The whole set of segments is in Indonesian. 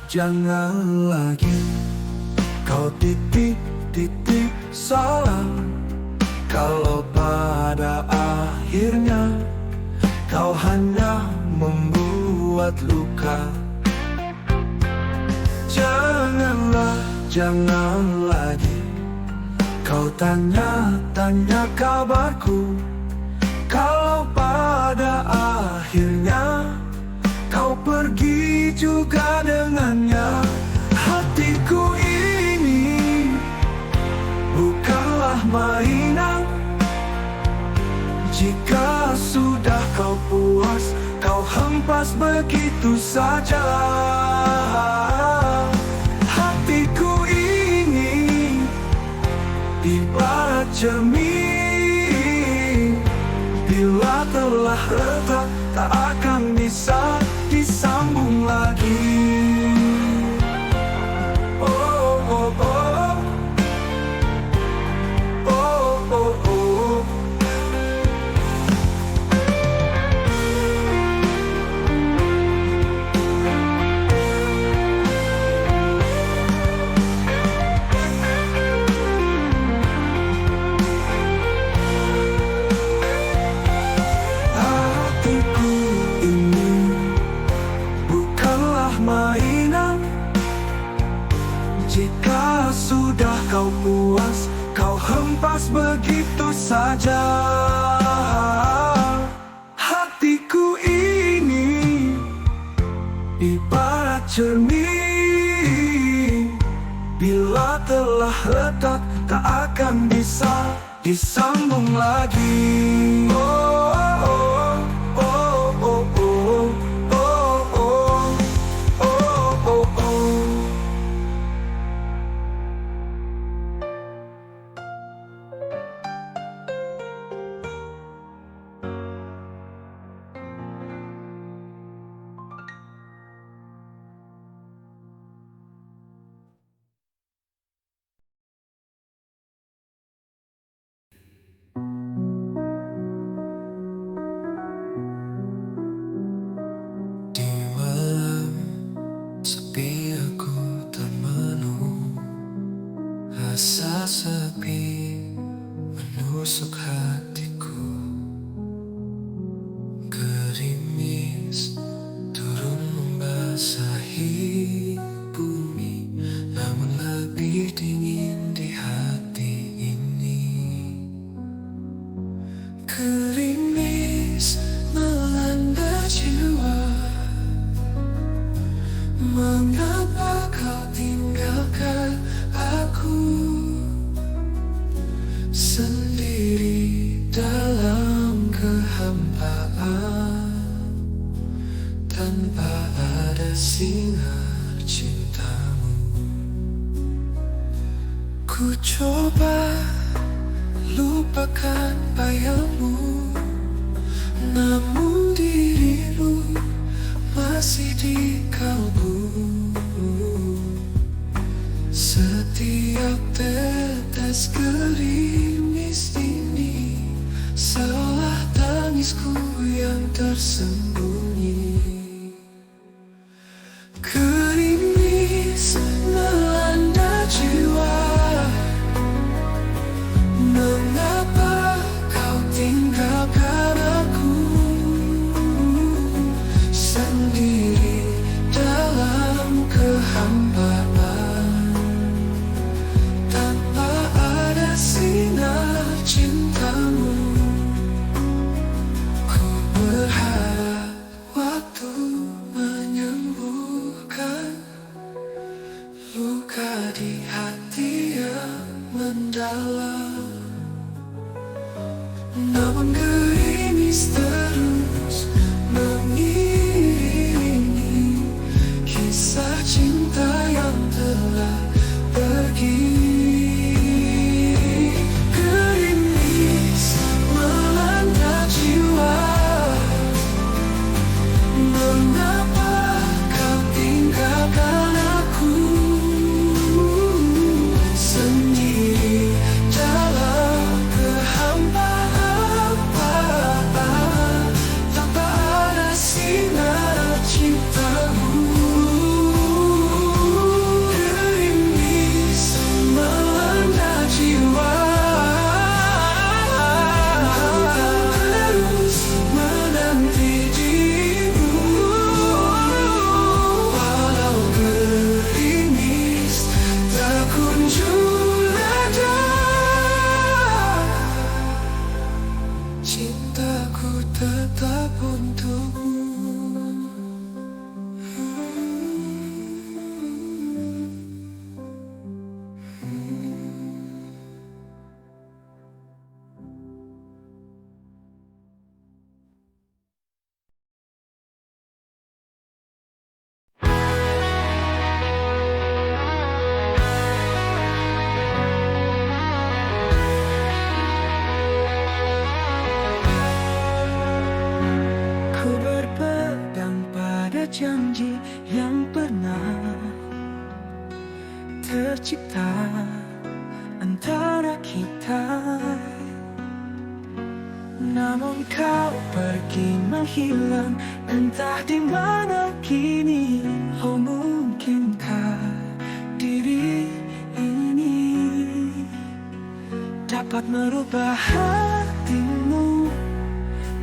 Jangan lagi kau titip-titip salam, kalau pada akhirnya kau hanya membuat luka. Jangan lagi kau tanya-tanya kabarku, kalau pada akhirnya kau pergi juga dengannya. Hatiku ini bukanlah mainan. Jika sudah kau puas, kau hempas begitu saja. Hatiku ini ibarat cermin, bila telah retak tak akan bisa disambung lagi. Oh, oh, oh. Oh, oh, oh. Hatiku ini bukanlah mainan. Jika sudah kau puas, kau hempas begitu saja. Hatiku ini ibarat cermin, bila telah retak tak akan bisa disambung lagi. Oh, oh, oh, oh, oh, oh, oh, oh, oh, oh. Di malam sepi aku termenung, rasa sepi menusuk hatiku. Gerimis turun membasahi bumi, namun lebih dingin di hati ini. Gerimis melanda jiwa, mengapa kau tinggalkan aku sendiri dalam kehampaan, tanpa ada sinar cintamu. Ku coba lupakan bayangmu, namun dirimu masih di kalbu. Setiap tetes gerimis ini seolah tangisku yang tersembunyi. Gerimis melanda jiwa, mengapa kau tinggalkan aku sendiri dalam kehampaan, tanpa ada sinar cintamu. Ku berharap waktu menyembuhkan luka di hati yang mendalam, namun gerimis terus mengiringi kisah cinta yang telah pergi. Gerimis melanda jiwa, mengapa kau tinggalkan aku sendiri dalam kehampaan, Namun kau pergi menghilang, entah di mana kini. Oh, mungkinkah diri ini dapat merubah hatimu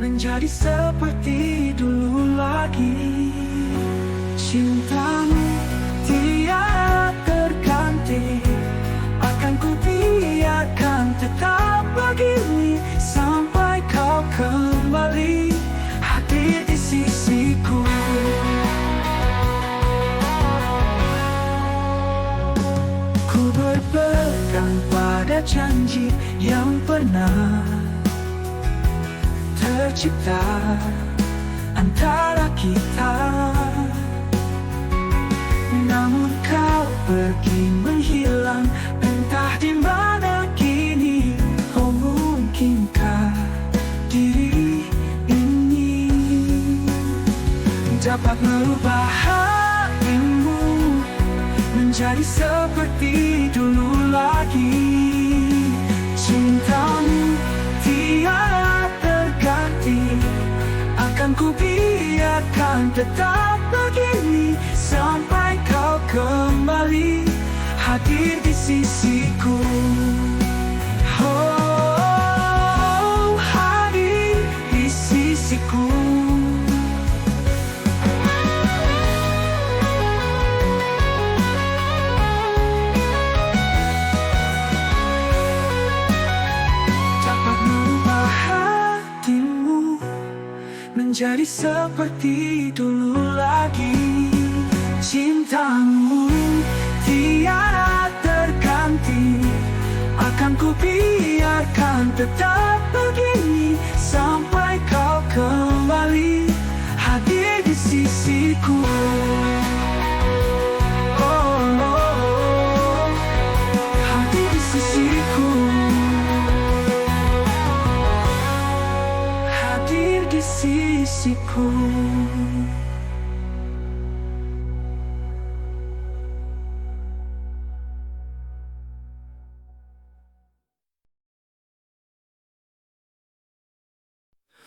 menjadi seperti dulu lagi? Cintamu tiada terganti, akan ku biarkan tetap begini sampai kau kembali hadir di sisiku. Ku berpegang pada janji yang pernah tercipta antara kita. Namun kau pergi menghilang, entah di mana kini. Oh, mungkinkah diri ini dapat merubah hatimu menjadi seperti dulu lagi? Cintamu tiada terganti, akan ku biarkan tetap begini sampai kau kembali hadir di sisiku. Oh, hadir di sisiku. Dapat merubah hatimu menjadi seperti dulu lagi. Cintamu tiada terganti, akan ku biarkan tetap begini sampai kau kembali hadir di sisiku. Oh, oh, oh, hadir di sisiku, hadir di sisiku.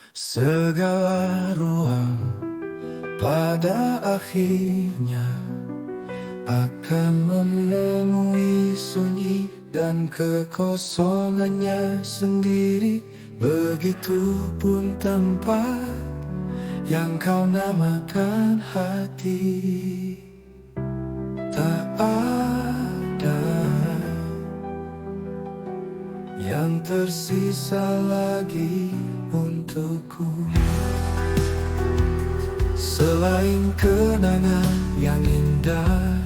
Segala ruang pada akhirnya akan menemui sunyi dan kekosongannya sendiri. Begitupun tempat yang kau namakan hati. Tak ada yang tersisa lagi untukku selain kenangan yang indah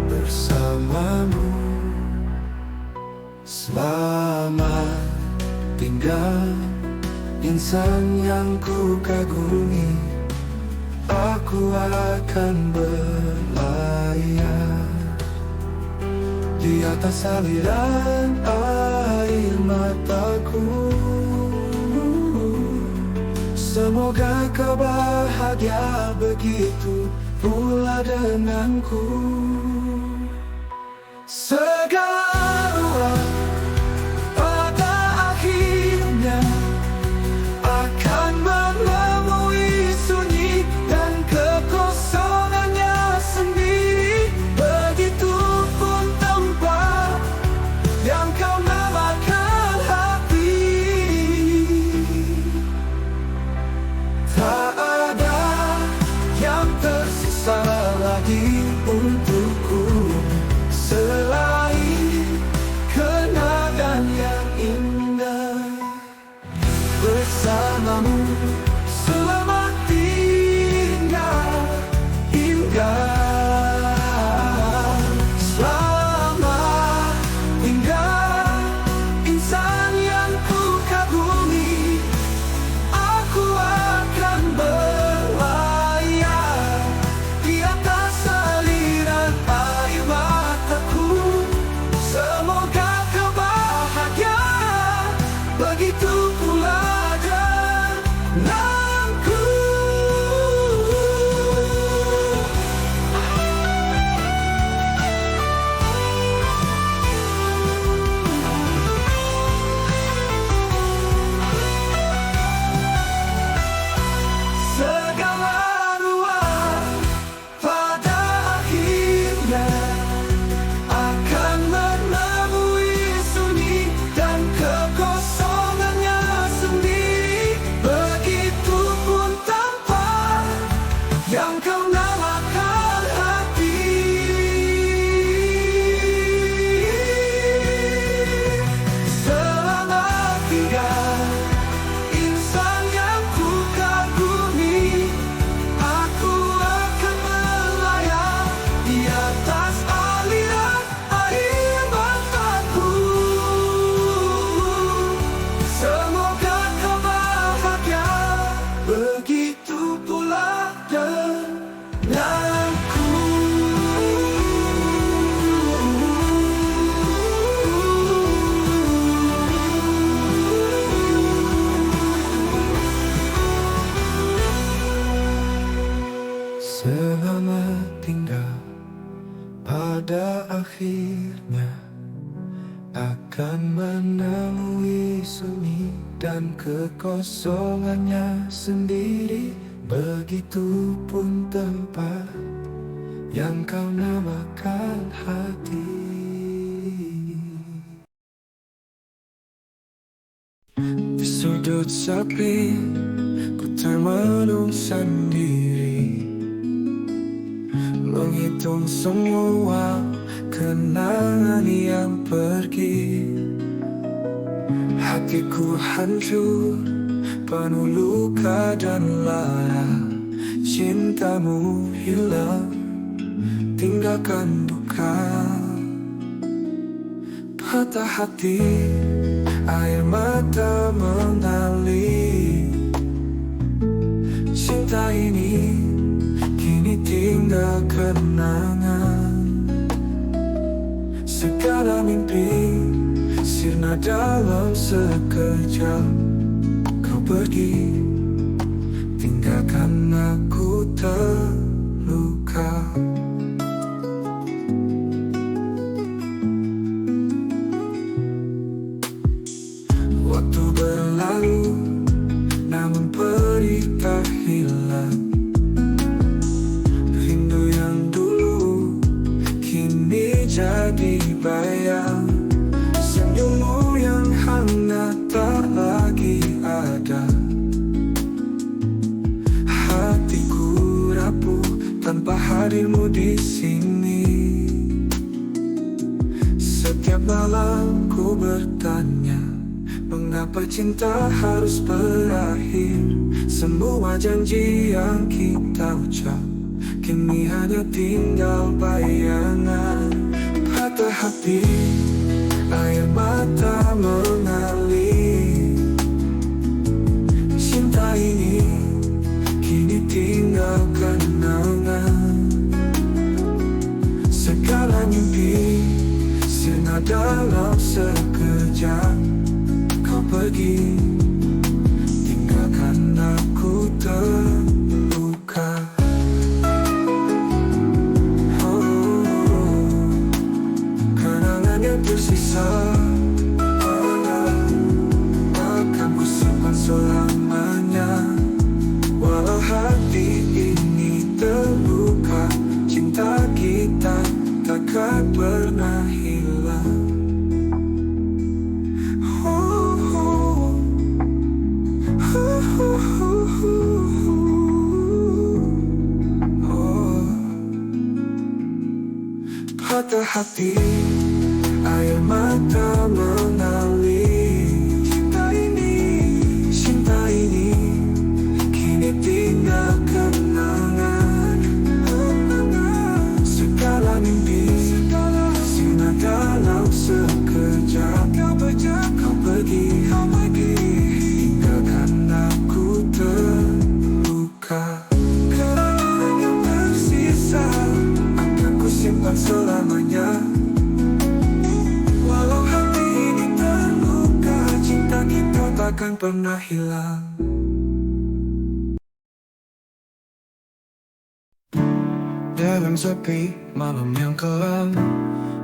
bersamamu. Selamat tinggal insan yang ku kagumi, aku akan berlayar di atas aliran air mataku. Semoga kau bahagia begitu pula denganku. Segala ruang pada akhirnya akan menemui sunyi dan kekosongannya sendiri. Begitupun tempat yang kau namakan hati. Tak ada yang tersisa lagi untukku selain kenangan yang indah bersamamu. Selamat tinggal indah, selamat tinggal insan yang ku kagumi. Aku akan berlayar di atas aliran air mataku. Semoga kau bahagia begitu pula denganku. dan menemui sunyi dan kekosongannya sendiri. Begitupun tempat yang kau namakan hati. Di sudut sepi ku termenung sendiri, menghitung semua kenangan yang pergi. Hatiku hancur, penuh luka dan lara. Cintamu hilang, tinggalkan duka. Patah hati, air mata mengalir. Cinta ini kini tinggal kenangan. Segala mimpi sirna dalam sekejap. Kau pergi, tinggalkan aku terluka. Waktu berlalu, namun perih tak hilang. Rindu yang dulu kini jadi bayang. Senyummu yang hangat tak lagi ada. Hatiku rapuh tanpa hadirmu di sini. Setiap malam ku bertanya, mengapa cinta harus berakhir? Semua janji yang kita ucap kini hanya tinggal bayangan. Patah hati, air mata mengalir. Cinta ini kini tinggal kenangan. Segala mimpi sirna dalam sekejap. Kau pergi, tinggalkan aku terluka. Kenangan yang tersisa akan ku simpan selamanya. Walau hati ini terluka, cinta kita takkan pernah hilang. Patah hati, air mata mengalir. Cinta ini kini tinggal kenangan. Segala mimpi sirna dalam sekejap. Kau pergi, tinggalkan aku terluka. Kenangan yang tersisa akan ku simpan selamanya. Walau hati ini terluka, cinta kita takkan pernah hilang. Dalam sepi malam yang kelam,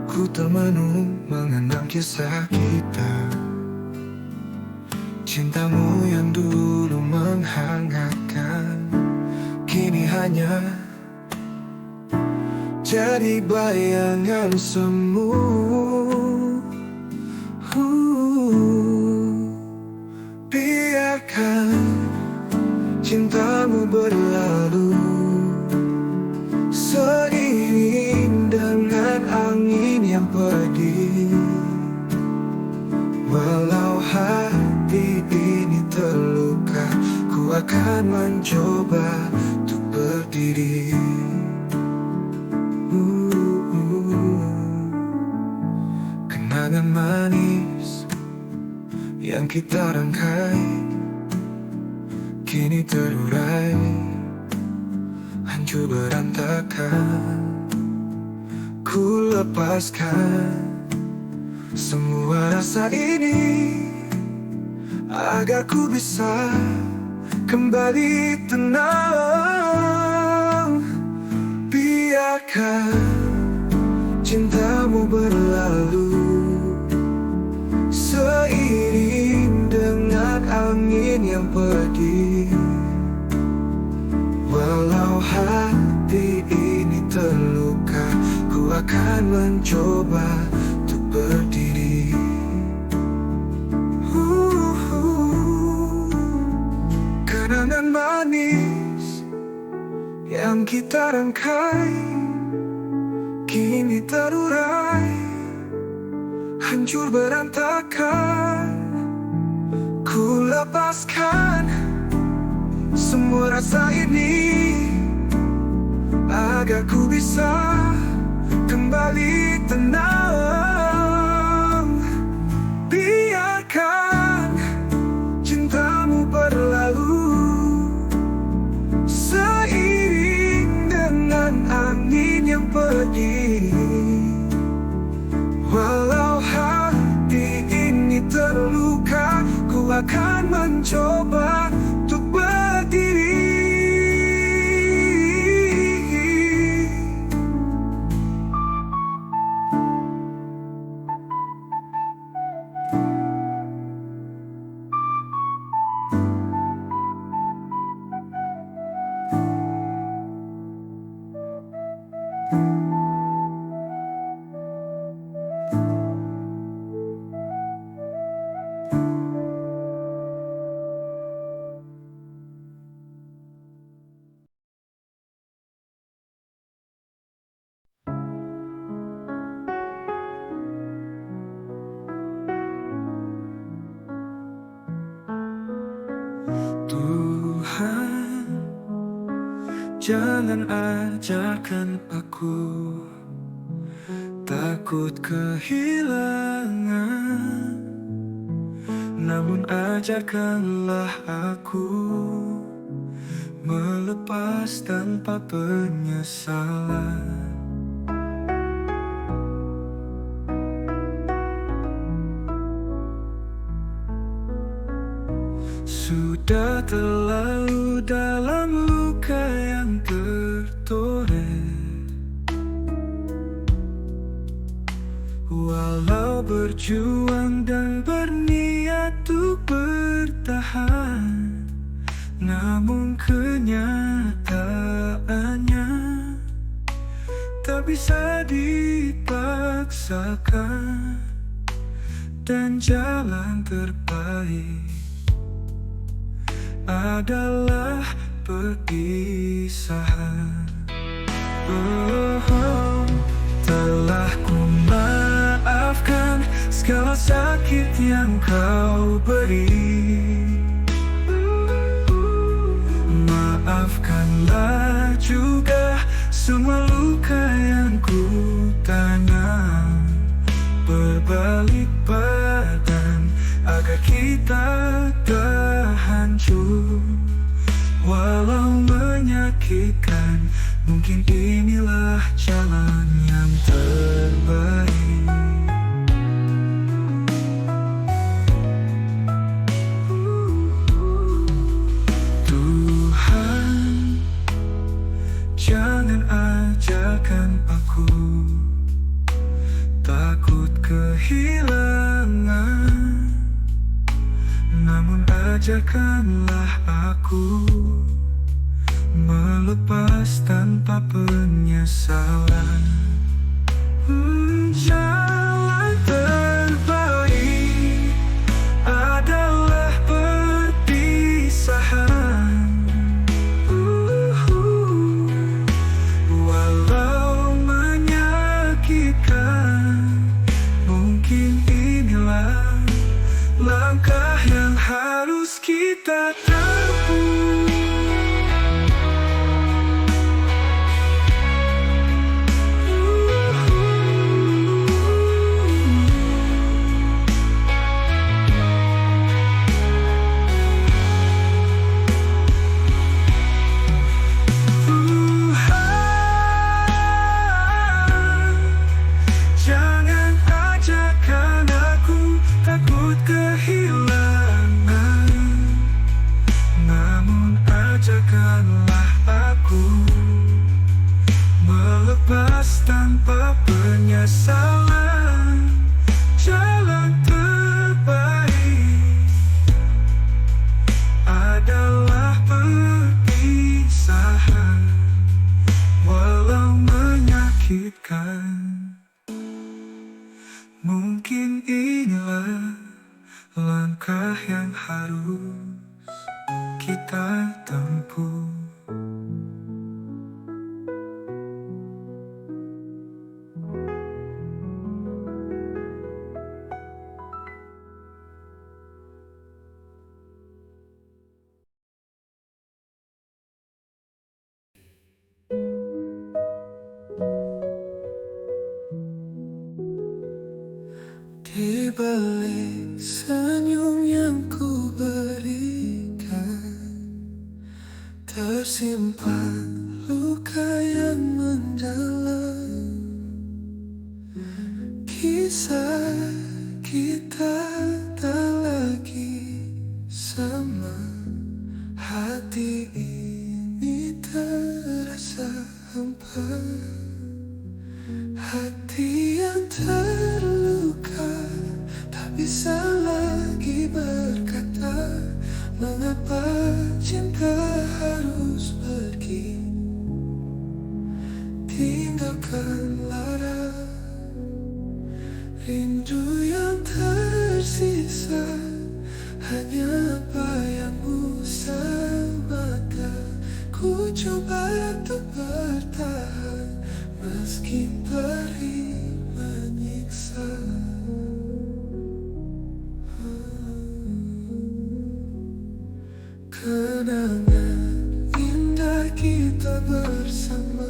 ku termenung mengenang kisah kita. Cintamu yang dulu menghangatkan kini hanya jadi bayangan semu. Biarkan cintamu berlalu seiring dengan angin yang pedih. Walau hati ini terluka, ku akan mencoba untuk berdiri. Kenangan manis yang kita rangkai kini terurai, hancur berantakan. Ku lepaskan semua rasa ini agar ku bisa kembali tenang. Biarkan cintamu berlalu angin yang pedih. Walau hati ini terluka, ku akan mencoba untuk berdiri. Kenangan manis yang kita rangkai kini terurai, hancur berantakan. Ku lepaskan semua rasa ini agar ku bisa kembali tenang. Biarkan cintamu berlalu seiring dengan angin yang pedih. Walau hati ini terluka, ku akan mencoba untuk berdiri. Tuhan, jangan ajarkan aku takut kehilangan, namun ajarkanlah aku melepas tanpa penyesalan. Sudah terlalu dalam luka yang tertoreh, walau berjuang dan berniat untuk bertahan, namun kenyataannya tak bisa dipaksakan, dan jalan terbaik adalah perpisahan. Telah ku maafkan segala sakit yang kau beri. Maafkanlah juga semua luka yang ku tanam. Berbalik badan agar kita tak hancur. Walau menyakitkan, mungkin inilah jalan yang terbaik. Tuhan, jangan ajarkan aku takut kehilangan, namun ajarkanlah aku melepas tanpa penyesalan. Jalan terbaik adalah perpisahan. Walau menyakitkan, mungkin inilah langkah yang harus kita tempuh. Jangan ajarkan aku takut kehilangan, yang harus kita tempuh. Di balik senyum yang ku berikan, tersimpan luka yang mendalam. Kisah kita tak lagi sama, hati ini terasa hampa. Hati yang terluka tak bisa lagi berkata, mengapa cinta harus pergi, tinggalkan lara. Rindu yang tersisa hanya bayangmu semata. Ku coba untuk bertahan meski perih menyiksa. Kenangan indah kita bersama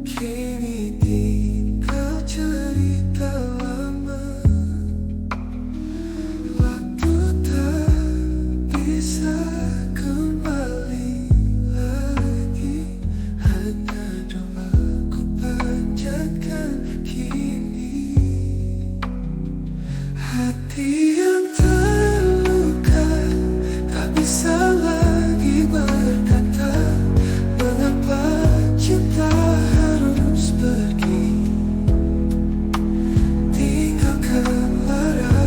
kini tinggal cerita lama. Waktu tak bisa kembali lagi, hanya doaku panjatkan kini. Hati yang terluka tak bisa lagi berkata, mengapa cinta harus pergi, tinggalkan lara.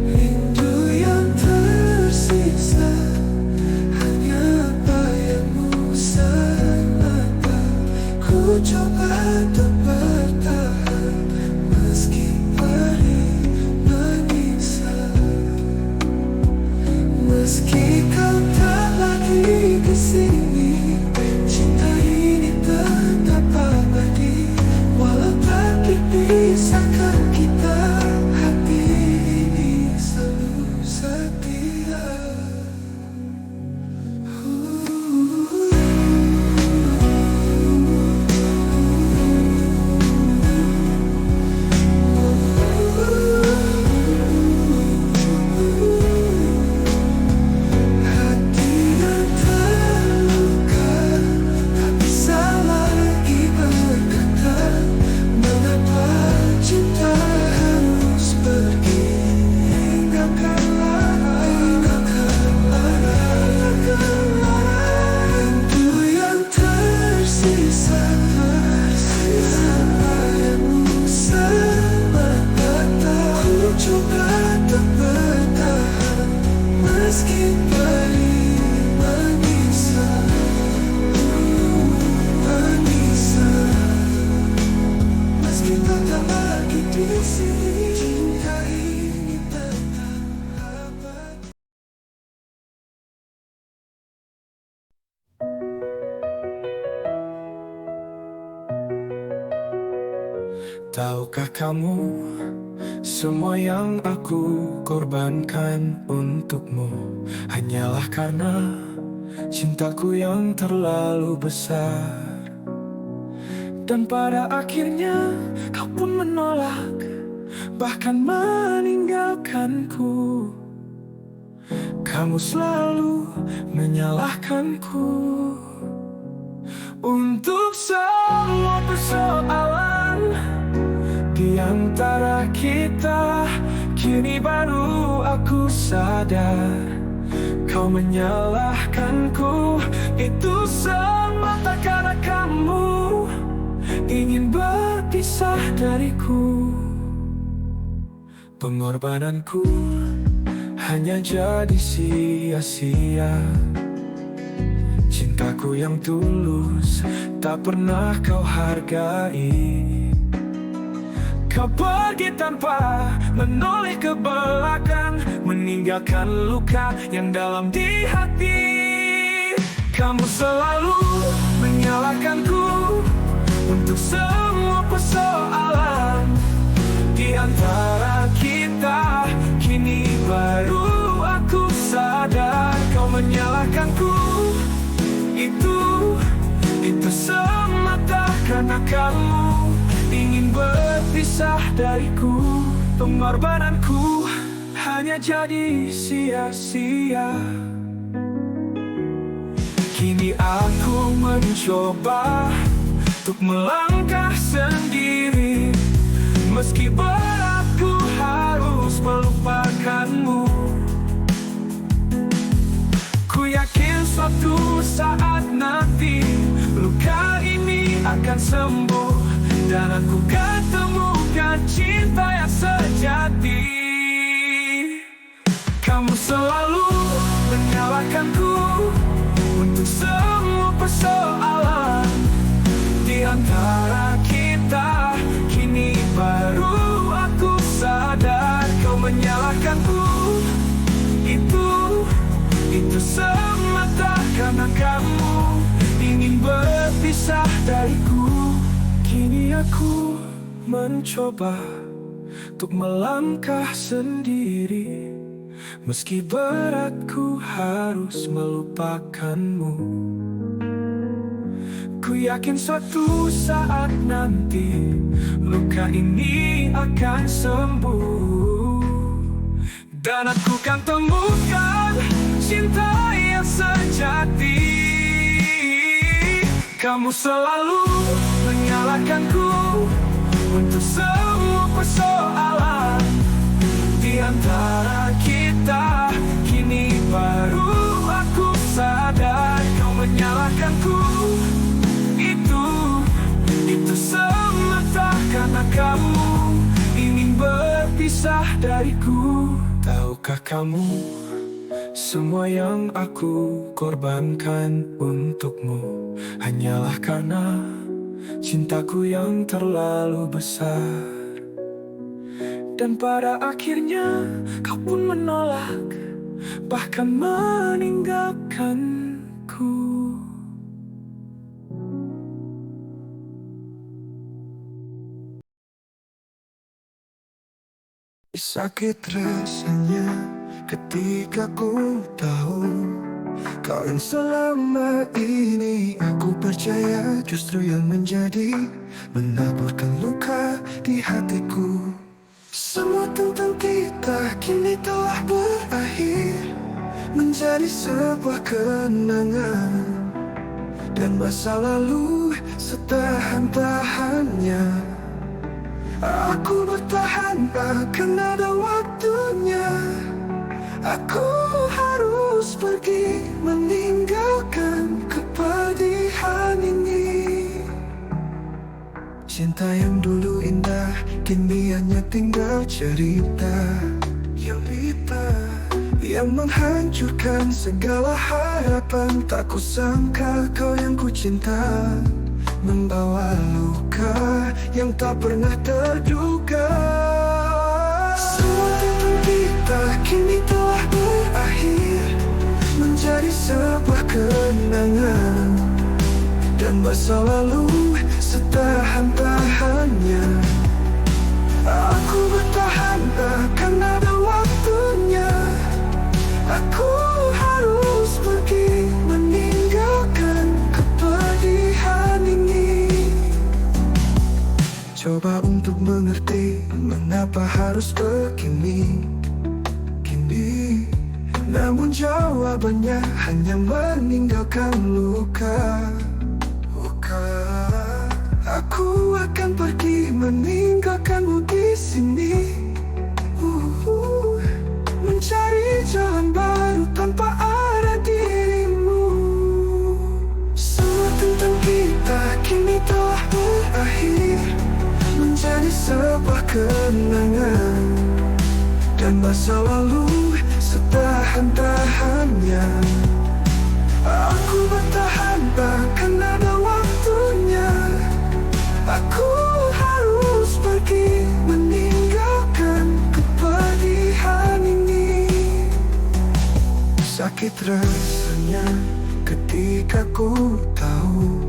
Rindu yang tersisa hanya bayangmu semata. Ku coba untuk bertahan meski perih menyiksa. Meski kau tak lagi kesini, cinta ini tetap abadi. Walau takdir pisahkan kita, hati ini selalu setia. Hati yang terluka tak bisa lagi berkata, mengapa cinta harus pergi, tinggalkan lara. Rindu yang tersisa bayangmu semata. Ku coba untuk bertahan meski perih menyiksa. Meski tak lagi di sini, cinta ini tetap abadi. Tahukah kamu, semua yang aku korbankan untukmu hanyalah karena cintaku yang terlalu besar. Dan pada akhirnya kau pun menolak, bahkan meninggalkanku. Kamu selalu menyalahkanku untuk semua persoalan di antara kita. Kini baru aku sadar, kau menyalahkanku itu semata karena kamu ingin berpisah dariku. Pengorbananku hanya jadi sia-sia. Cintaku yang tulus tak pernah kau hargai. Kau pergi tanpa menoleh ke belakang, meninggalkan luka yang dalam di hati. Kamu selalu menyalahkanku untuk semua persoalan di antara kita. Kini baru aku sadar kau menyalahkanku. Itu semata karena kamu ingin berpisah dariku. Pengorbananku hanya jadi sia-sia. Kini aku mencoba untuk melangkah sendiri, meski beratku harus melupakanmu. Ku yakin suatu saat nanti luka ini akan sembuh, dan aku kan temukan cinta yang sejati. Kamu selalu menyalahkanku untuk semua persoalan di antara kita. Kini baru aku sadar kau menyalahkanku. Itu semata karena kamu ingin berpisah dariku. Kini aku mencoba untuk melangkah sendiri, meski beratku harus melupakanmu. Ku yakin suatu saat nanti luka ini akan sembuh, dan aku kan temukan cinta yang sejati. Kamu selalu menyalahkanku untuk semua persoalan di antara kita. Kini baru aku sadar kau menyalahkanku. Itu semata karena kamu ingin berpisah dariku. Tahukah kamu, semua yang aku korbankan untukmu hanyalah karena cintaku yang terlalu besar. Dan pada akhirnya kau pun menolak, bahkan meninggalkanku. Sakit rasanya ketika ku tahu kau yang selama ini aku percaya justru yang menjadi menaburkan luka di hatiku. Semua tentang kita kini telah berakhir, menjadi sebuah kenangan, dan masa lalu setahan-tahannya. Aku bertahan bahkan ada waktunya. Aku harus pergi meninggalkan kepedihan ini. Cinta yang dulu indah kini hanya tinggal cerita yang menghancurkan segala harapan. Tak kusangka kau yang ku cinta membawa luka yang tak pernah terduga. Semua tentang kita kini telah berakhir, menjadi sebuah kenangan, dan masa lalu setahan-tahannya. Aku bertahan bahkan ada waktunya. Aku harus pergi meninggalkan kepedihan ini. Coba untuk mengerti mengapa harus begini. Namun jawabannya hanya meninggalkan luka. Aku akan pergi meninggalkanmu di sini, mencari jalan baru tanpa ada dirimu. Semua tentang kita kini telah berakhir, menjadi sebuah kenangan, dan masa lalu setahan-tahannya. Aku bertahan bahkan ada waktunya. Aku harus pergi meninggalkan sakit rasanya ketika ku tahu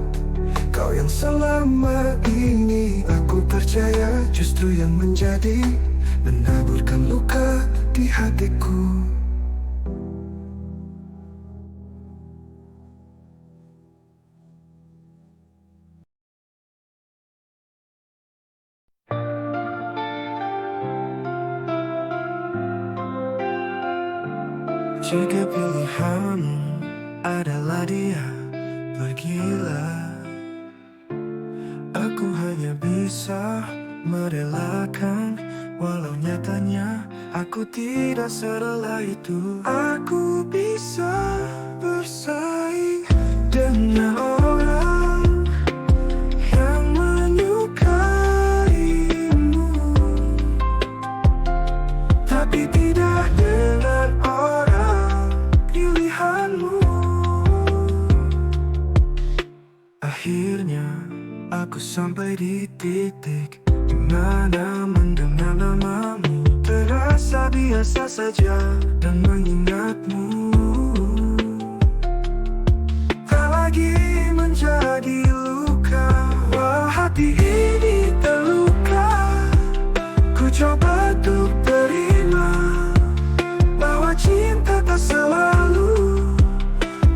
kau yang selama ini aku percaya justru yang menjadi menaburkan luka di hatiku. Jika pilihanmu adalah dia, pergilah. Aku hanya bisa merelakan, walau nyatanya aku tidak serela itu. Aku bisa bersaing dengan orang yang menyukaimu, tapi tidak dengan orang pilihanmu. Akhirnya aku sampai di titik dimana mendengar namamu terasa biasa saja dan mengingatmu tak lagi menjadi luka. Wah, hati ini terluka. Ku coba untuk terima bahwa cinta tak selalu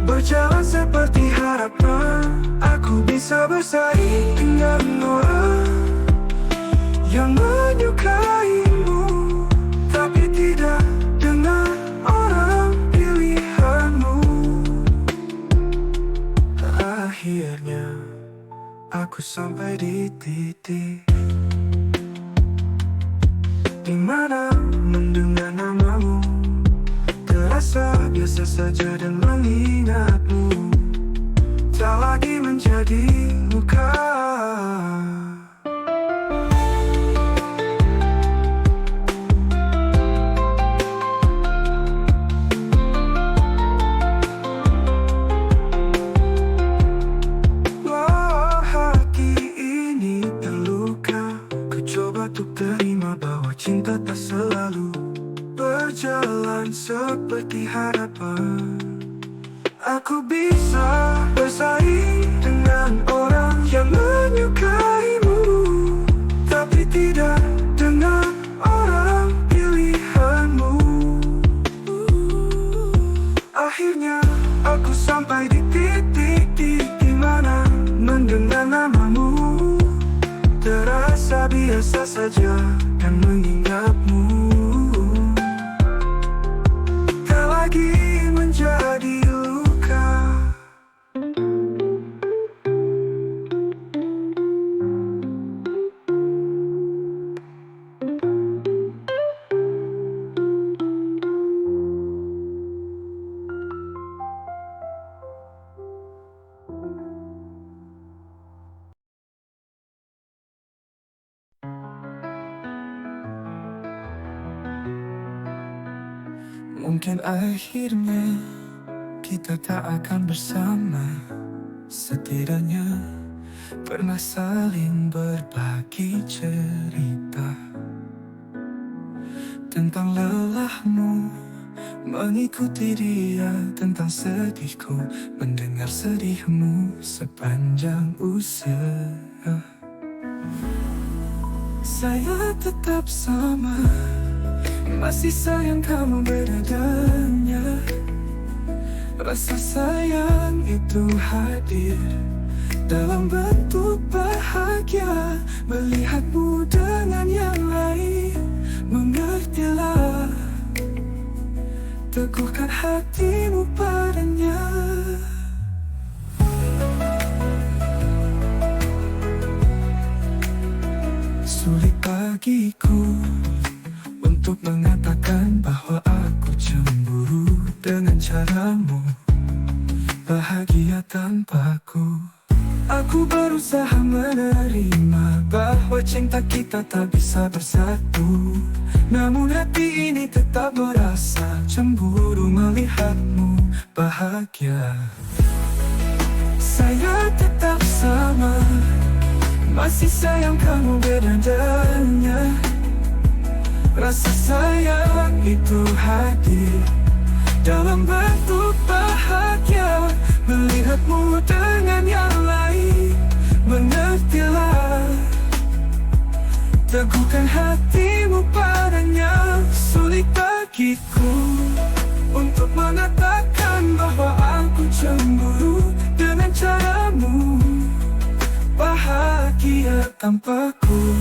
berjalan seperti harapan. Aku bisa bersaing dengan orang yang menyukaimu, tapi tidak dengan orang pilihanmu. Akhirnya aku sampai di titik dimana mendengar namamu terasa biasa saja dan mengingatmu tak lagi menjadi luka. Wah, hati ini terluka. Ku coba untuk terima bahwa cinta tak selalu berjalan seperti harapan. Aku bisa bersaing dengan orang yang menyukaimu, tapi tidak dengan orang pilihanmu. Akhirnya aku sampai di titik di mana mendengar namamu terasa biasa saja dan mengingatmu tak lagi menjadi luka. Mungkin akhirnya kita tak akan bersama. Setidaknya pernah saling berbagi cerita tentang lelahmu mengikuti dia, tentang sedihku mendengar sedihmu sepanjang usia. Saya tetap sama, masih sayang kamu beradanya. Rasa sayang itu hadir dalam bentuk bahagia. Melihatmu dengan yang lain, mengertilah, teguhkan hatimu padanya. Sulit bagiku untuk mengatakan bahwa aku cemburu dengan caramu bahagia tanpaku. Aku berusaha menerima bahwa cinta kita tak bisa bersatu, namun hati ini tetap merasa cemburu melihatmu bahagia. Saya tetap sama, masih sayang kamu beradanya. Rasa sayang itu hadir dalam bentuk bahagia. Melihatmu dengan yang lain, mengertilah, teguhkan hatimu padanya. Sulit bagiku untuk mengatakan bahwa aku cemburu dengan caramu bahagia tanpaku.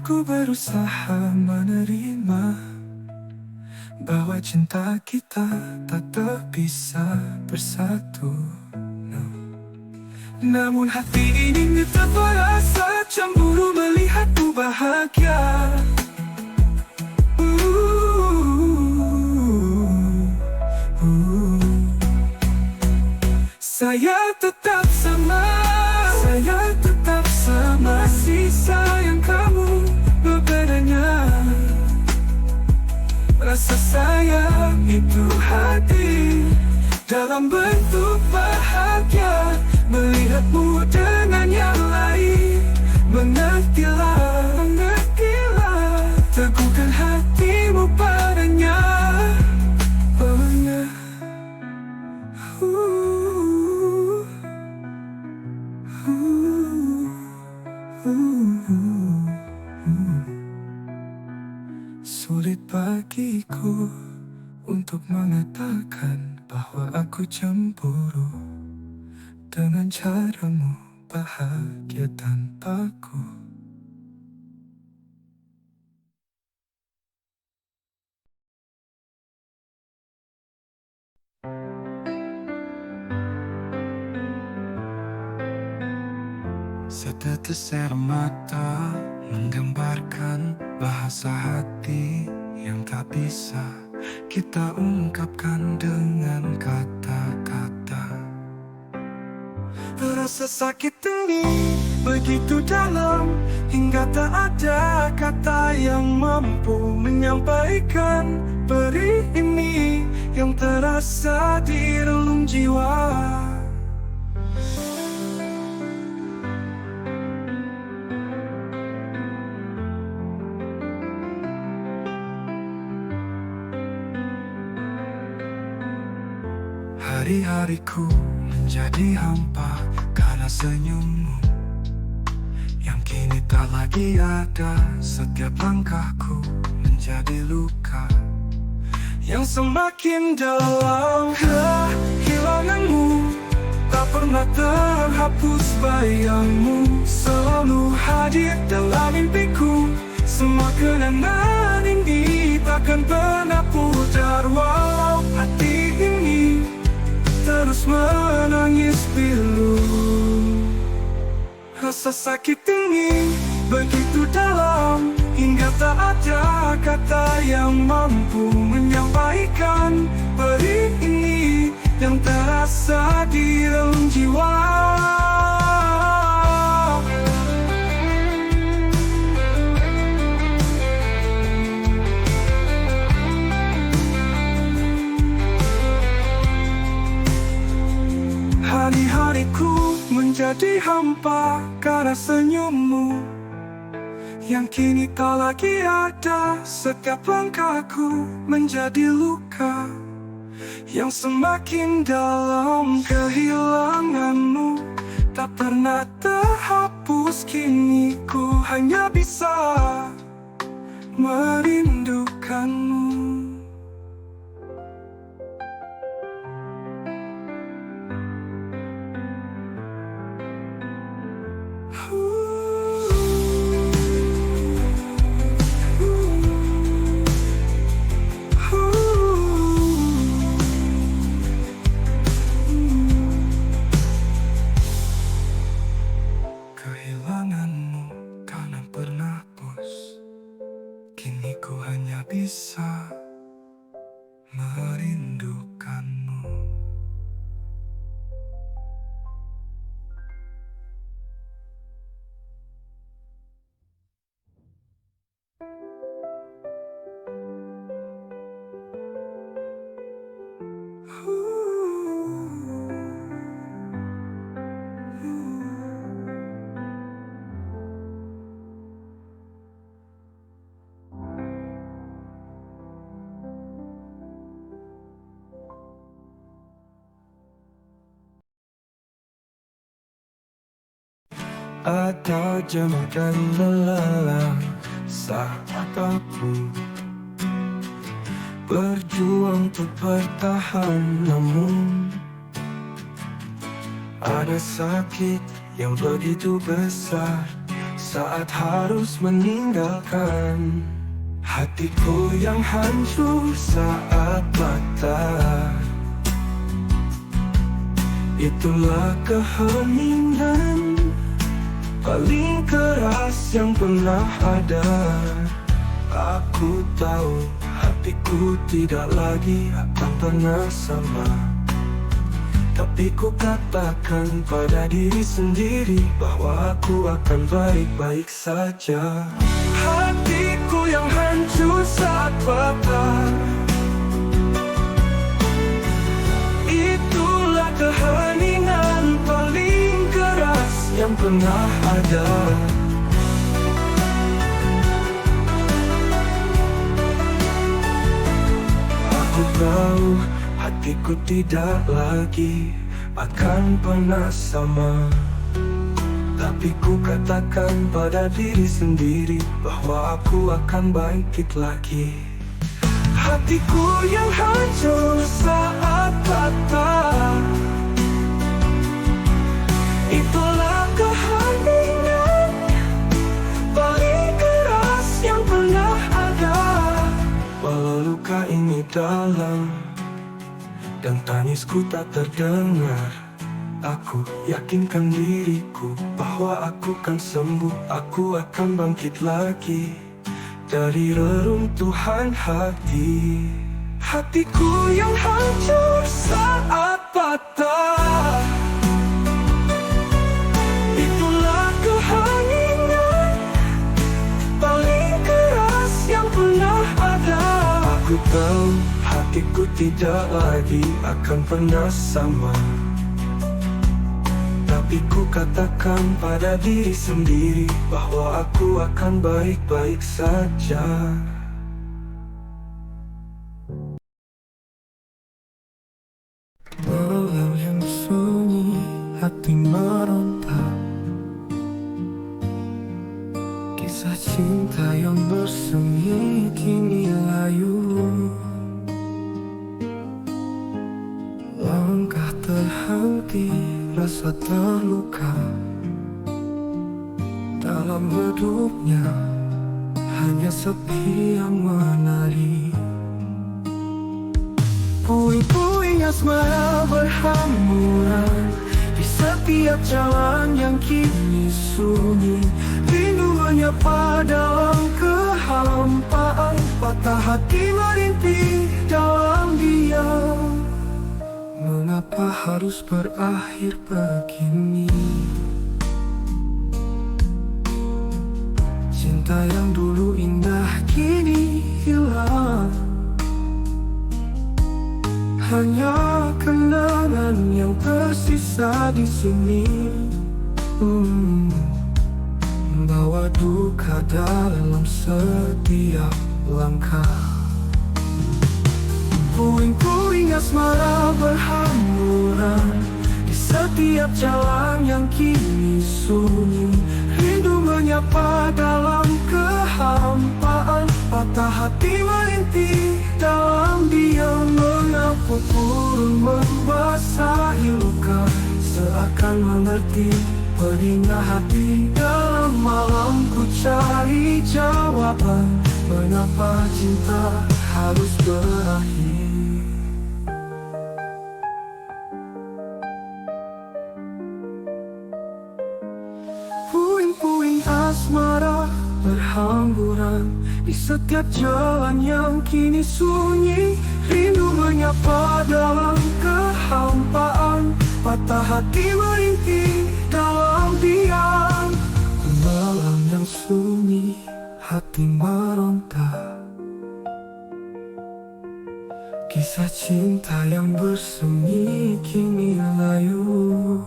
Aku berusaha menerima bahwa cinta kita tak bisa bersatu, no. Namun hati ini tetap merasa cemburu melihatmu bahagia. Saya tetap sama, saya tetap sama. Masih sayang kamu, bedanya rasa sayang itu hadir dalam bentuk bahagia. Melihatmu dengan yang lain, mengertilah, teguhkan hatimu padanya. Sulit bagiku untuk mengatakan bahwa aku cemburu dengan caramu bahagia tanpaku. Setetes air mata menggambarkan bahasa hati yang tak bisa kita ungkapkan dengan kata-kata. Rasa sakit ini begitu dalam hingga tak ada kata yang mampu menyampaikan perih ini yang terasa di relung jiwa. Hari-hariku menjadi hampa karena senyummu yang kini tak lagi ada. Setiap langkahku menjadi luka yang semakin dalam. Kehilanganmu tak pernah terhapus, bayangmu selalu hadir dalam mimpiku. Semua kenangan ini takkan pernah pudar walau hati ini terus menangis pilu. Rasa sakit ini begitu dalam hingga tak ada kata yang mampu menyampaikan perih ini yang terasa di relung jiwa. Hari-hariku menjadi hampa karena senyummu yang kini tak lagi ada. Setiap langkahku menjadi luka yang semakin dalam. Kehilanganmu tak pernah terhapus, kini ku hanya bisa merindukanmu. Kehilanganmu karena bernafas, kini ku hanya bisa atau jenuh dan lelah, saat aku berjuang untuk bertahan, namun ada sakit yang begitu besar saat harus meninggalkan. Hatiku yang hancur saat patah, itulah keheningan paling keras yang pernah ada. Aku tahu hatiku tidak lagi akan pernah sama, tapi ku katakan pada diri sendiri bahwa aku akan baik-baik saja. Hatiku yang hancur saat patah, itulah keheningan paling keras yang pernah ada. Aku tahu hatiku tidak lagi akan pernah sama, tapi ku katakan pada diri sendiri bahwa aku akan bangkit lagi. Hatiku yang hancur saat patah, itulah keheningan paling keras yang pernah ada. Walau luka ini dalam dan tangisku tak terdengar, aku yakinkan diriku bahwa aku kan sembuh, aku akan bangkit lagi dari reruntuhan hati. Hatiku yang hancur saat patah, itulah keheningan paling keras yang pernah ada. Aku tahu hatiku tidak lagi akan pernah sama, tapi ku katakan pada diri sendiri bahwa aku akan baik-baik saja. Malam yang sunyi, hati meronta, kisah cinta yang bersemi kini layu. Langkah terhenti, rasa terluka dalam redupnya, hanya sepi yang menari. Puing-puing asmara berhamburan di setiap jalan yang kini sunyi. Rindu menyapa dalam kehampaan, patah hati merintih dalam diam. Mengapa harus berakhir begini? Cinta yang dulu indah kini hilang, hanya kenangan yang tersisa di sini. Membawa duka dalam setiap langkah. Puing-puing asmara berhamburan di setiap jalan yang kini sunyi. Rindu menyapa dalam kehampaan, patah hati merintih dalam diam. Mengapa burung membasahi luka, seakan mengerti pedihnya hati. Dalam malam ku cari jawaban, mengapa cinta harus berakhir. Puing-puing asmara berhamburan di setiap jalan yang kini sunyi. Rindu menyapa dalam kehampaan, patah hati merintih dalam diam. Malam yang sunyi, hati meronta, kisah cinta yang bersemi kini layu.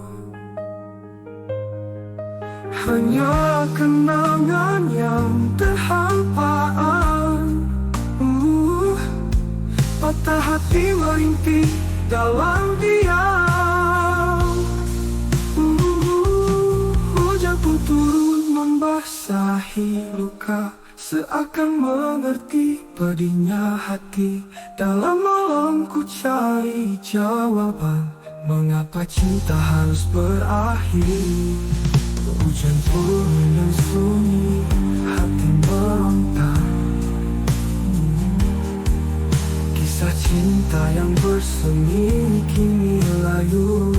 Hanya kenangan yang terhampaan, patah hati merintih dalam diam. Hujan pun turun membasahi luka, seakan mengerti pedihnya hati. Dalam malam ku cari jawaban, mengapa cinta harus berakhir. Hujan turun yang sunyi, hati meronta. Kisah cinta yang bersemi kini layu.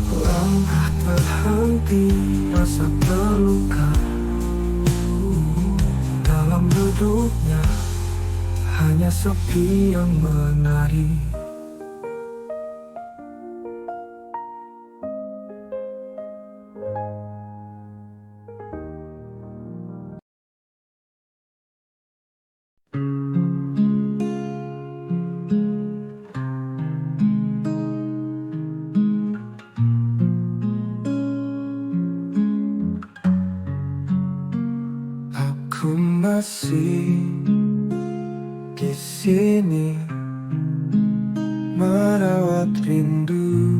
Langkah terhenti, rasa terluka. Dalam duduknya hanya sepi yang menari. Aku masih di sini merawat rindu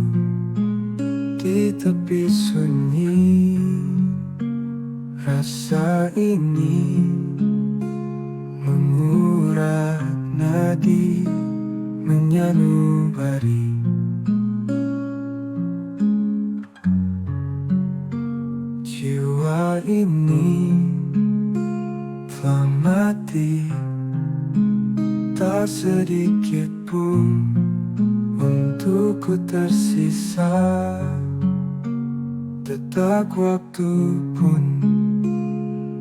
di tepi sunyi. Rasa ini mengurat nadi, menyanubari. Jiwa ini telah mati, tak sedikit pun untukku tersisa. Detak waktu pun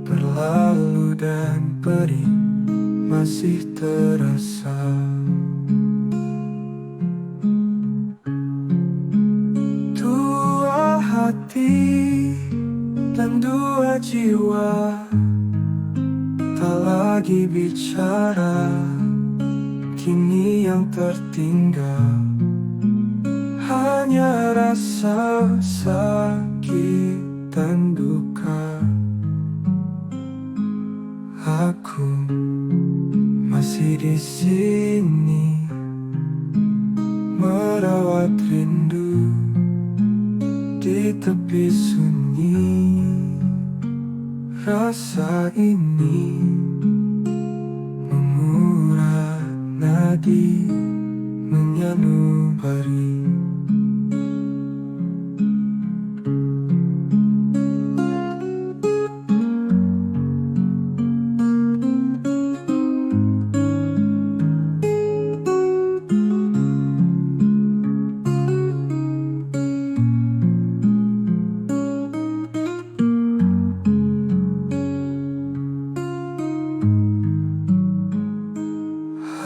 berlalu dan perih masih terasa. Dua hati dan dua jiwa tak lagi bicara, kini yang tertinggal hanya rasa sakit dan duka. Aku masih di sini merawat rindu di tepi sunyi. Rasa ini mengurat nadi, menyanubari.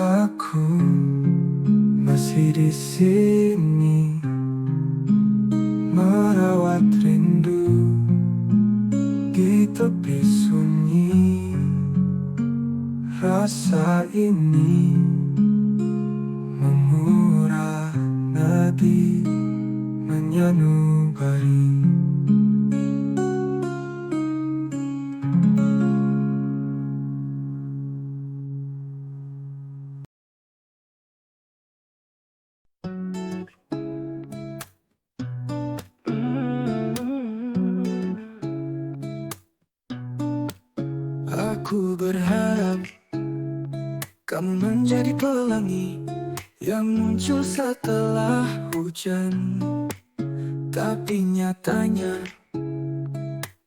Aku masih di sini merawat rindu di tepi sunyi. Rasa ini mengurat nadi, menyanubari. Aku berharap kamu menjadi pelangi yang muncul setelah hujan. Tapi nyatanya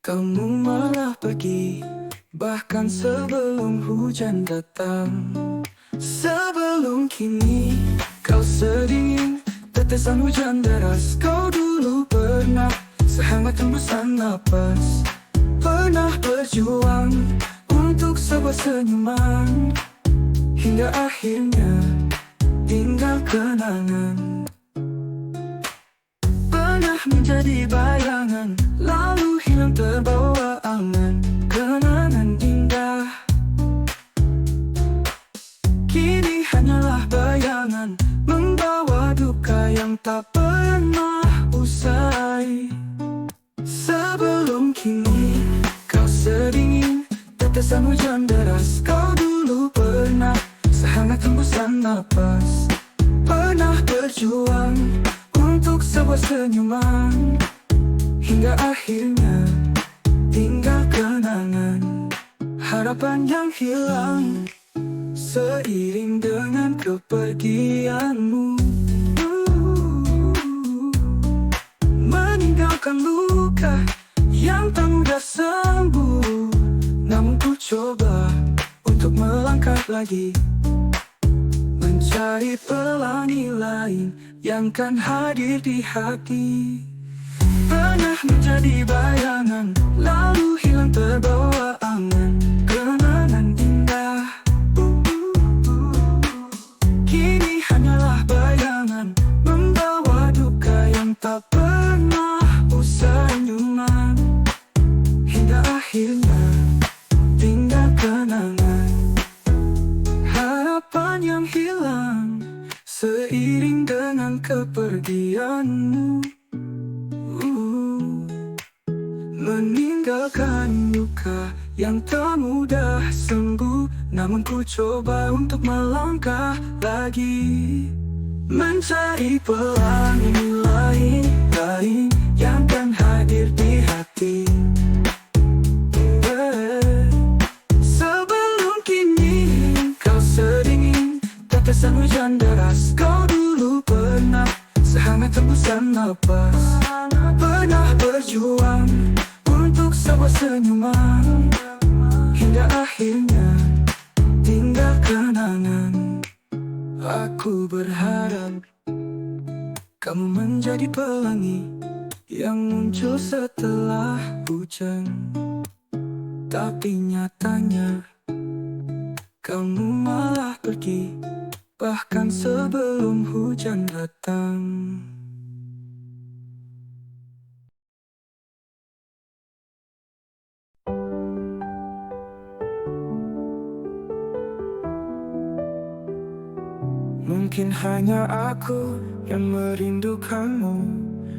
kamu malah pergi, bahkan sebelum hujan datang. Sebelum kini kau sedingin tetesan hujan deras. Kau dulu pernah sehangat hembusan napas, pernah berjuang untuk sebuah senyuman, hingga akhirnya tinggal kenangan. Pernah menjadi bayangan, lalu hilang terbawa angan. Kenangan indah kini hanyalah bayangan, membawa duka yang tak pernah usai. Sebelum kini kau sedingin tetesan hujan deras. Kau dulu pernah sehangat hembusan napas, pernah berjuang untuk sebuah senyuman, hingga akhirnya tinggal kenangan. Harapan yang hilang seiring dengan kepergianmu, meninggalkan luka yang tak mudah sembuh. Namun ku coba untuk melangkah lagi, mencari pelangi lain yang kan hadir di hati. Pernah menjadi bayangan, lalu hilang terbawa angin. Kenangan indah kini hanyalah bayangan, membawa duka yang tak pernah usai senyuman. Hingga akhirnya tinggal kenangan. Harapan yang hilang seiring dengan kepergianmu, meninggalkan luka yang tak mudah sembuh. Namun ku coba untuk melangkah lagi, mencari pelangi lain yang kan hadir di hati. Sebelum kini kau sedingin tetesan hujan deras, kau dulu pernah sehangat tembusan napas. Pernah berjuang untuk sebuah senyuman, hingga akhirnya tinggal kenangan. Aku berharap kamu menjadi pelangi yang muncul setelah hujan. Tapi nyatanya kamu malah pergi, bahkan sebelum hujan datang. Mungkin hanya aku yang merindukanmu,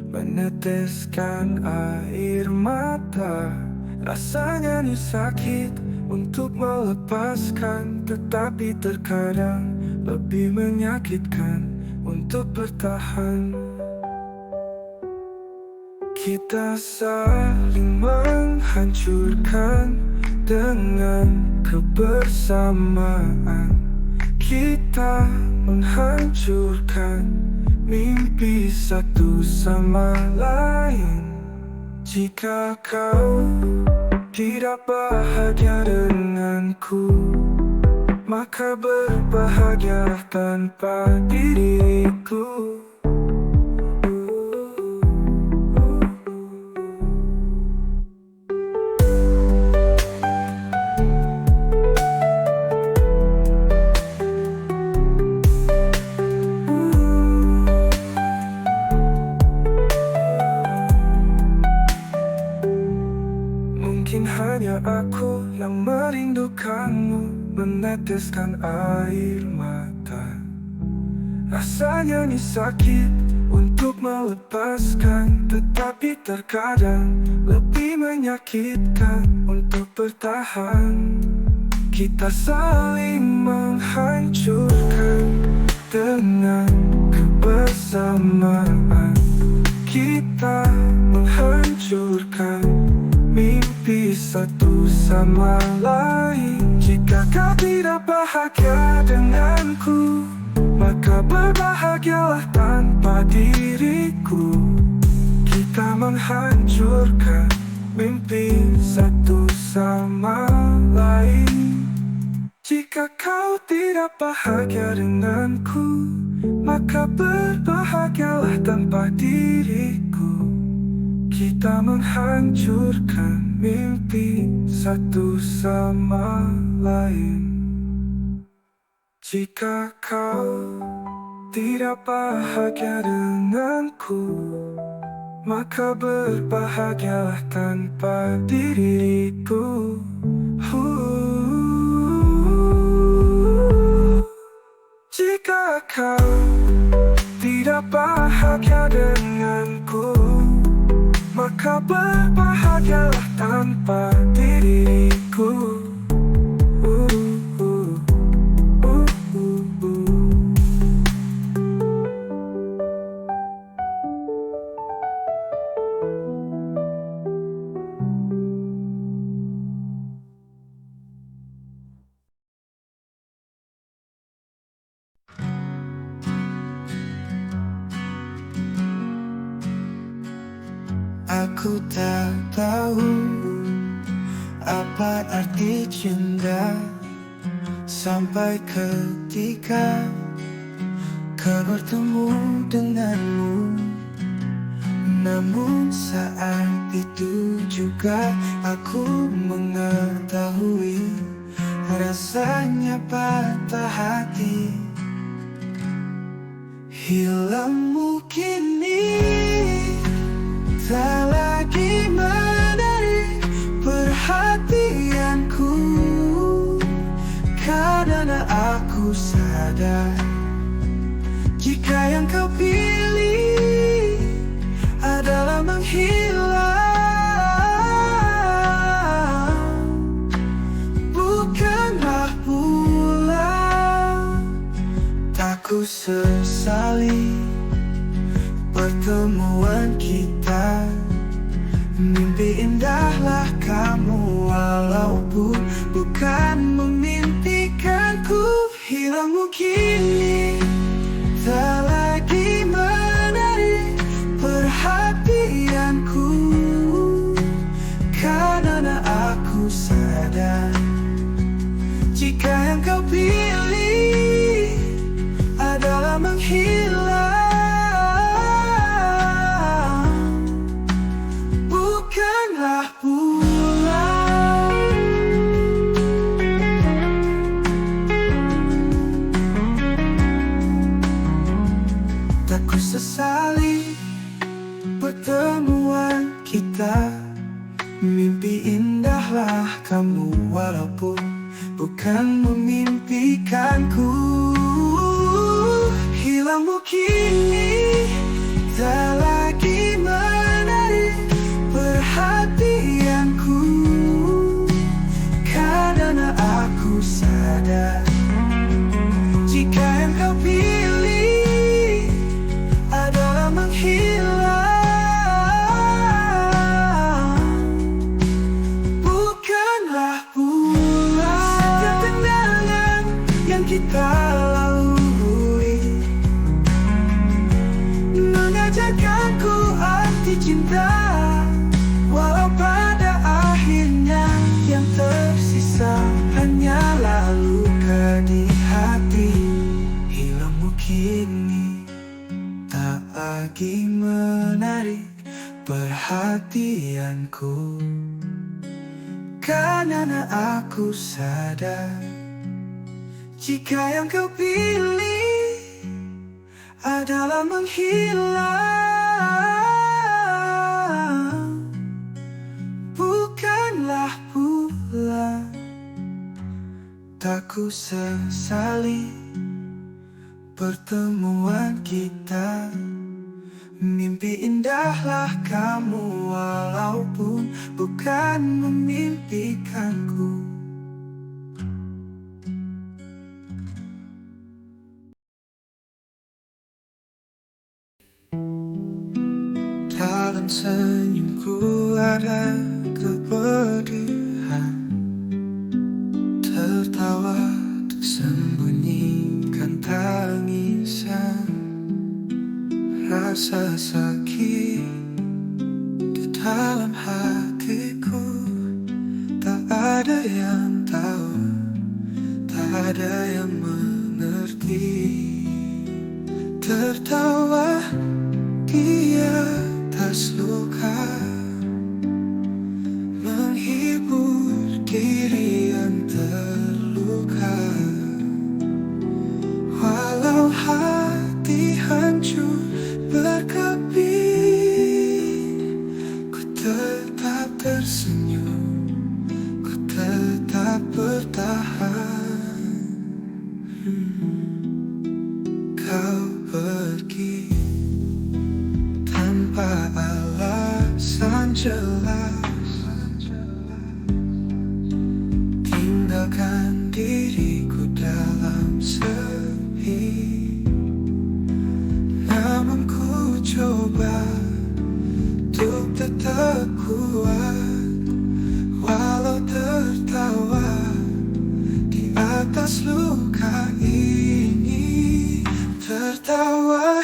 meneteskan air mata. Rasanya ini sakit untuk melepaskan, tetapi terkadang lebih menyakitkan untuk bertahan. Kita saling menghancurkan dengan kebersamaan. Kita menghancurkan mimpi satu sama lain. Jika kau tidak bahagia denganku, maka berbahagialah tanpa diriku. Mungkin hanya aku yang merindukanmu, meneteskan air mata. Rasanya ini sakit untuk melepaskan, tetapi terkadang lebih menyakitkan untuk bertahan. Kita saling menghancurkan dengan kebersamaan. Kita menghancurkan mimpi satu sama lain. Jika kau tidak bahagia denganku, maka berbahagialah tanpa diriku. Kita menghancurkan mimpi satu sama lain. Jika kau tidak bahagia denganku, maka berbahagialah tanpa diriku. Kita menghancurkan mimpi satu sama lain. Jika kau tidak bahagia denganku, maka berbahagialah tanpa diriku. Jika kau tidak bahagia denganku, maka berbahagialah tanpa diriku. Aku tak tahu apa arti cinta sampai ketika kau bertemu denganmu. Namun saat itu juga aku mengetahui rasanya patah hati. Hilangmu kini tak lagi menarik perhatianku, karena aku sadar jika yang kau pilih adalah menghilang, bukanlah pulang. Tak ku sesali pertemuan kita. Mimpi indahlah kamu, walaupun bukan memimpikanku. Hilangmu kini tak lagi menarik perhatianku, karena aku sadar jika yang kau pilih adalah menghilang, bukanlah pulang. Tak ku sesali pertemuan kita. Mimpi indahlah kamu, walaupun bukan memimpikanku. Hilangmu kini tak lagi menarik perhatianku, karena aku sadar jika yang kau pilih adalah menghilang, bukanlah pulang. Setiap kenangan yang kita lalui mengajarkanku arti cinta, walau pada akhirnya yang tersisa hanyalah luka di hati. Hilangmu kini tak lagi menarik perhatianku, karena aku sadar jika yang kau pilih adalah menghilang, bukanlah pulang. Tak ku sesali pertemuan kita. Mimpi indahlah kamu, walaupun bukan memimpikanku. Dalam senyumku ada kepedihan, tertawa tersembunyikan tangisan. Rasa sakit di dalam hatiku, tak ada yang tahu, tak ada yang mengerti. Tertawa di atas luka, menghibur diri yang terluka. Walau hati hancur berkeping, ku tetap tersenyum, ku tetap bertahan. Kau pergi tanpa alasan jelas, tinggalkan diriku dalam sepi. Namun ku coba untuk tetap kuat, walau tertawa di atas luka ini. Tertawa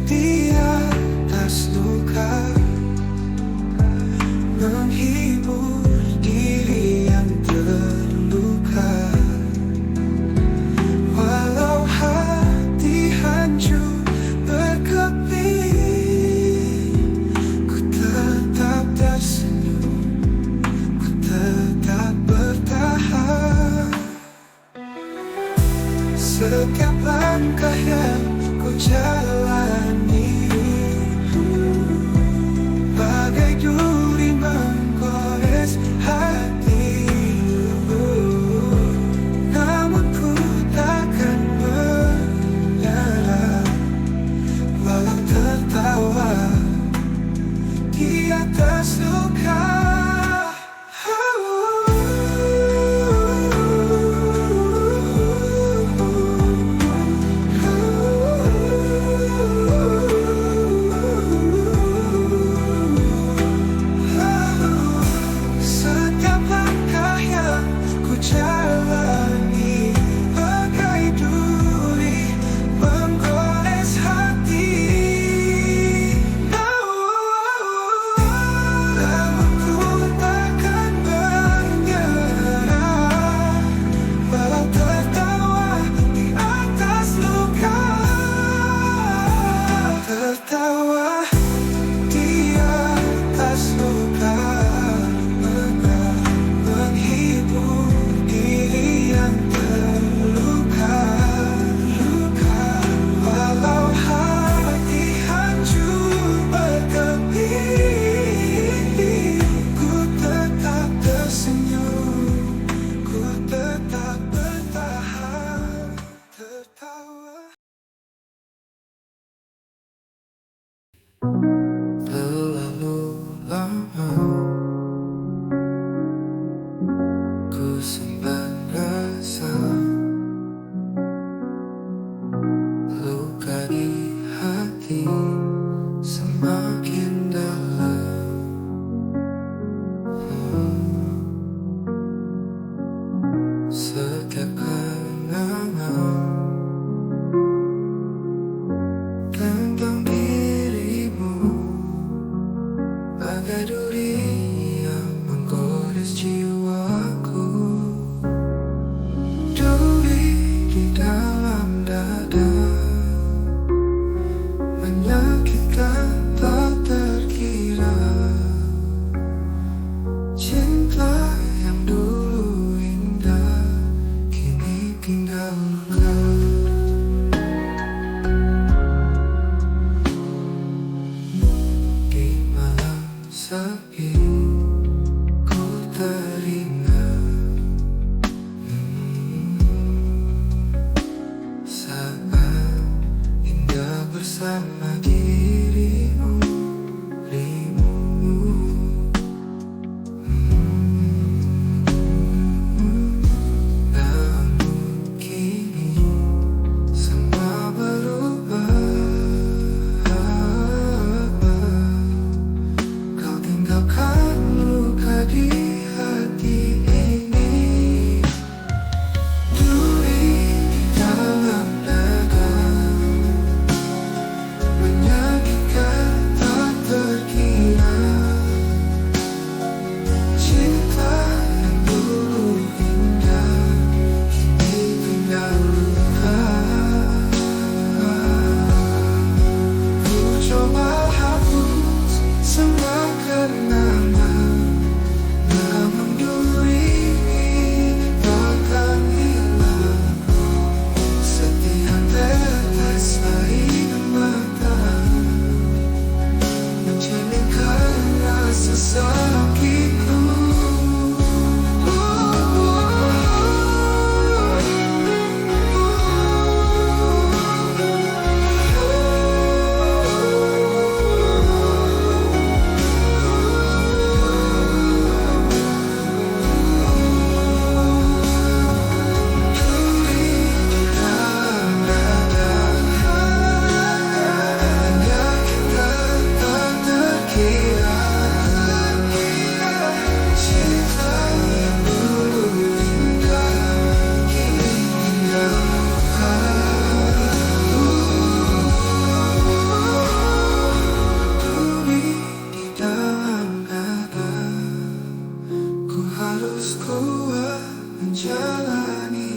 di atas luka, Setiap langkah yang ku jalani bagai duri menggores hati. Namun ku takkan menyerah, walau tertawa di atas luka. Setiap langkah yang ku jalani bagai duri menggores hati. Namun ku takkan menyerah, walau tertawa di atas luka. Tertawa di atas luka, menghibur diri yang terluka. Walau hati hancur berkeping, ku tetap tersenyum, ku tetap bertahan, tertawa. Terlalu lama ku simpan rasa luka di hati semakin dalam. Setiap kenangan tentang dirimu bagai duri yang menggores jiwaku. Duri di dalam dada, menyakitkan tak terkira. Cinta yang dulu indah kini tinggal luka. Di malam sepi ku teringat saat indah bersama dirimu. Namun kini semua berubah. Kau tinggalkan luka di hati ini. Duri di dalam dada, menyakitkan tak terkira. Cinta yang dulu indah kini tinggal luka. Ku coba hapus semua kenangan, namun duri ini takkan hilang. Setiap tetes air mata menjernihkan rasa sakitku. Harus kuat menjalani